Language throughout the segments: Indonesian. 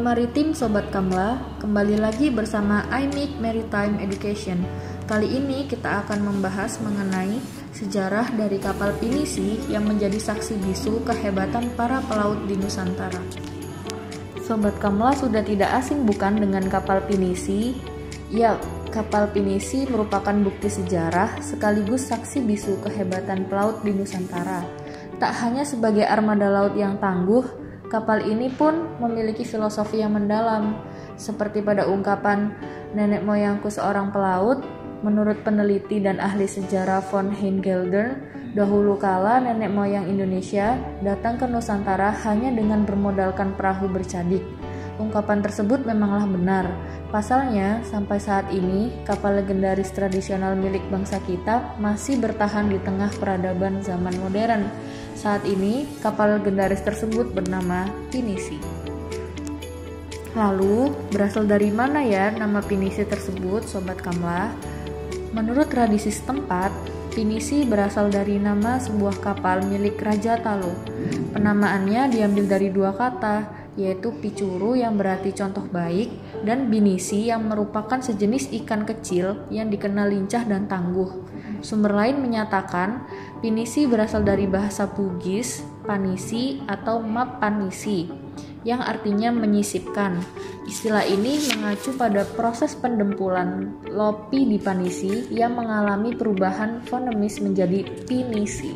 Maritim Sobat Kamla, kembali lagi bersama IMIC Maritime Education. Kali ini kita akan membahas mengenai sejarah dari kapal pinisi yang menjadi saksi bisu kehebatan para pelaut di Nusantara. Sobat Kamla sudah tidak asing bukan dengan kapal pinisi? Ya, kapal pinisi merupakan bukti sejarah sekaligus saksi bisu kehebatan pelaut di Nusantara. Tak hanya sebagai armada laut yang tangguh, kapal ini pun memiliki filosofi yang mendalam, seperti pada ungkapan nenek moyangku seorang pelaut. Menurut peneliti dan ahli sejarah von Heijgeldern, dahulu kala nenek moyang Indonesia datang ke Nusantara hanya dengan bermodalkan perahu bercadik. Ungkapan tersebut memanglah benar. Pasalnya, sampai saat ini, kapal legendaris tradisional milik bangsa kita masih bertahan di tengah peradaban zaman modern. Saat ini, kapal legendaris tersebut bernama Pinisi. Lalu, berasal dari mana ya nama Pinisi tersebut, Sobat Kamla? Menurut tradisi setempat, Pinisi berasal dari nama sebuah kapal milik Raja Talo. Penamaannya diambil dari dua kata, yaitu picuru yang berarti contoh baik, dan binisi yang merupakan sejenis ikan kecil yang dikenal lincah dan tangguh. Sumber lain menyatakan, pinisi berasal dari bahasa Bugis, panisi atau map panisi, yang artinya menyisipkan. Istilah ini mengacu pada proses pendempulan lopi di Panisi yang mengalami perubahan fonemis menjadi pinisi.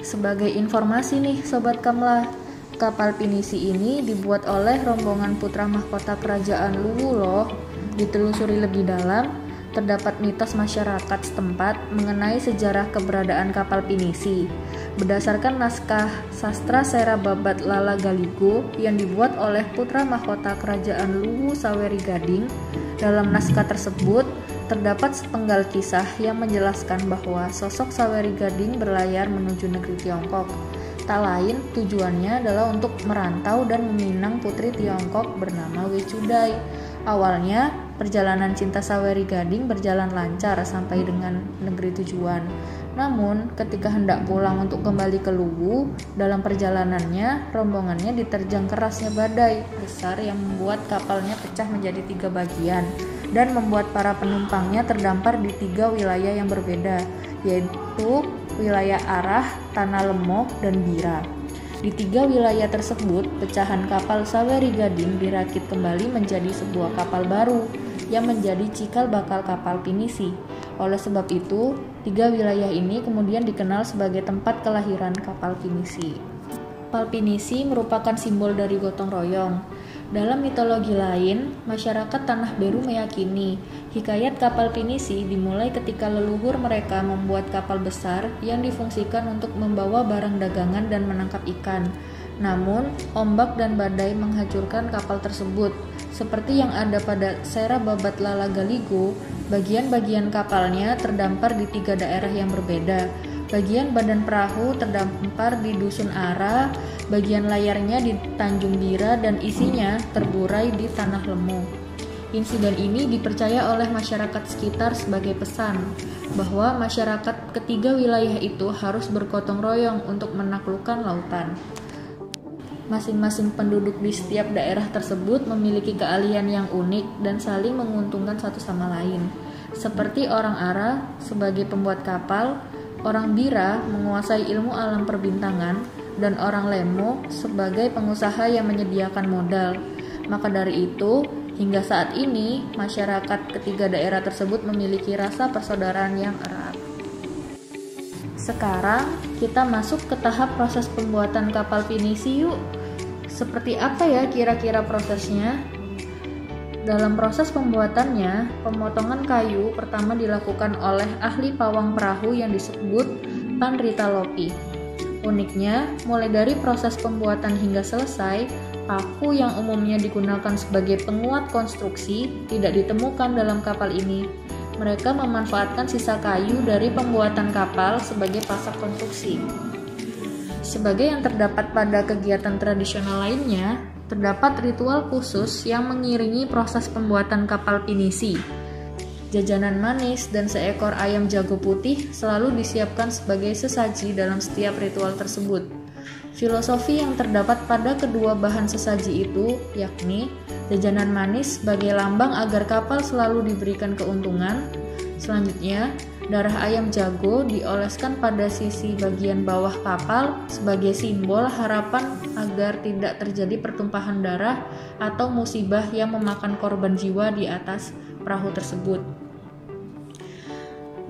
Sebagai informasi nih Sobat Kamla, kapal pinisi ini dibuat oleh rombongan putra mahkota kerajaan Luwu loh. Ditelusuri lebih dalam, terdapat mitos masyarakat setempat mengenai sejarah keberadaan kapal pinisi. Berdasarkan naskah sastra Sera Babat Lala Galigo yang dibuat oleh putra mahkota kerajaan Luwu Saweri Gading, dalam naskah tersebut terdapat sepenggal kisah yang menjelaskan bahwa sosok Saweri Gading berlayar menuju negeri Tiongkok. Tak lain tujuannya adalah untuk merantau dan meminang putri Tiongkok bernama Wechudai. Awalnya, perjalanan cinta Saweri Gading berjalan lancar sampai dengan negeri tujuan. Namun, ketika hendak pulang untuk kembali ke Luwu, dalam perjalanannya, rombongannya diterjang kerasnya badai besar yang membuat kapalnya pecah menjadi 3 bagian dan membuat para penumpangnya terdampar di 3 wilayah yang berbeda, yaitu wilayah Arah, Tanah Lemok, dan Bira. Di 3 wilayah tersebut, pecahan kapal Saweri Gading dirakit kembali menjadi sebuah kapal baru yang menjadi cikal bakal kapal pinisi. Oleh sebab itu, 3 wilayah ini kemudian dikenal sebagai tempat kelahiran kapal pinisi. Kapal pinisi merupakan simbol dari gotong royong. Dalam mitologi lain, masyarakat Tanah Beru meyakini hikayat kapal pinisi dimulai ketika leluhur mereka membuat kapal besar yang difungsikan untuk membawa barang dagangan dan menangkap ikan. Namun, ombak dan badai menghancurkan kapal tersebut. Seperti yang ada pada Sera Babat Lala Galigo, bagian-bagian kapalnya terdampar di 3 daerah yang berbeda. Bagian badan perahu terdampar di Dusun Ara, bagian layarnya di Tanjung Bira, dan isinya terburai di Tanah Lemo. Insiden ini dipercaya oleh masyarakat sekitar sebagai pesan bahwa masyarakat ketiga wilayah itu harus bergotong royong untuk menaklukkan lautan. Masing-masing penduduk di setiap daerah tersebut memiliki keahlian yang unik dan saling menguntungkan satu sama lain. Seperti orang Ara sebagai pembuat kapal, orang Bira menguasai ilmu alam perbintangan, dan orang Lemo sebagai pengusaha yang menyediakan modal. Maka dari itu, hingga saat ini, masyarakat ketiga daerah tersebut memiliki rasa persaudaraan yang erat. Sekarang, kita masuk ke tahap proses pembuatan kapal pinisi yuk. Seperti apa ya kira-kira prosesnya? Dalam proses pembuatannya, pemotongan kayu pertama dilakukan oleh ahli pawang perahu yang disebut Panrita Lopi. Uniknya, mulai dari proses pembuatan hingga selesai, paku yang umumnya digunakan sebagai penguat konstruksi tidak ditemukan dalam kapal ini. Mereka memanfaatkan sisa kayu dari pembuatan kapal sebagai pasak konstruksi. Sebagai yang terdapat pada kegiatan tradisional lainnya, terdapat ritual khusus yang mengiringi proses pembuatan kapal pinisi. Jajanan manis dan seekor ayam jago putih selalu disiapkan sebagai sesaji dalam setiap ritual tersebut. Filosofi yang terdapat pada kedua bahan sesaji itu, yakni jajanan manis sebagai lambang agar kapal selalu diberikan keuntungan. Selanjutnya, darah ayam jago dioleskan pada sisi bagian bawah kapal sebagai simbol harapan agar tidak terjadi pertumpahan darah atau musibah yang memakan korban jiwa di atas perahu tersebut.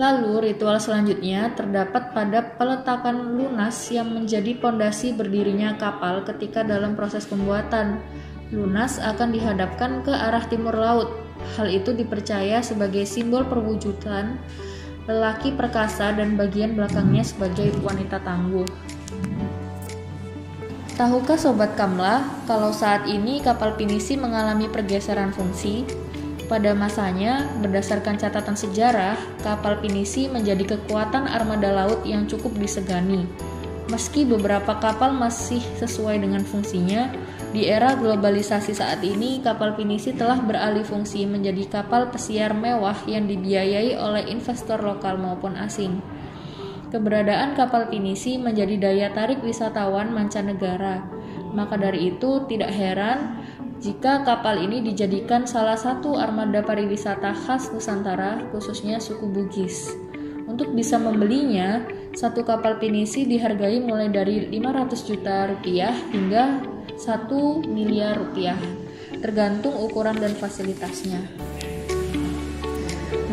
Lalu, ritual selanjutnya terdapat pada peletakan lunas yang menjadi pondasi berdirinya kapal ketika dalam proses pembuatan. Lunas akan dihadapkan ke arah timur laut. Hal itu dipercaya sebagai simbol perwujudan lelaki perkasa dan bagian belakangnya sebagai wanita tangguh. Tahukah Sobat Kamlah kalau saat ini kapal pinisi mengalami pergeseran fungsi? Pada masanya, berdasarkan catatan sejarah, kapal pinisi menjadi kekuatan armada laut yang cukup disegani. Meski beberapa kapal masih sesuai dengan fungsinya, di era globalisasi saat ini, kapal pinisi telah beralih fungsi menjadi kapal pesiar mewah yang dibiayai oleh investor lokal maupun asing. Keberadaan kapal pinisi menjadi daya tarik wisatawan mancanegara. Maka dari itu, tidak heran jika kapal ini dijadikan salah satu armada pariwisata khas Nusantara, khususnya suku Bugis. Untuk bisa membelinya, satu kapal pinisi dihargai mulai dari 500 juta rupiah hingga 1 miliar rupiah, tergantung ukuran dan fasilitasnya.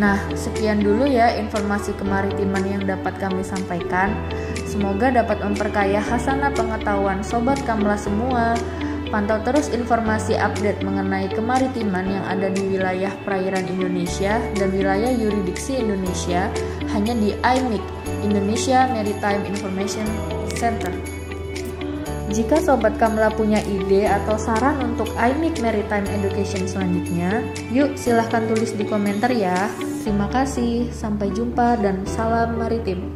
Nah, sekian dulu ya informasi kemaritiman yang dapat kami sampaikan. Semoga dapat memperkaya khasanah pengetahuan Sobat Kamlah semua. Pantau terus informasi update mengenai kemaritiman yang ada di wilayah perairan Indonesia dan wilayah yurisdiksi Indonesia hanya di IMIC, Indonesia Maritime Information Center. Jika Sobat Kamlah punya ide atau saran untuk IMIC Maritime Education selanjutnya, yuk silahkan tulis di komentar ya. Terima kasih, sampai jumpa dan salam maritim.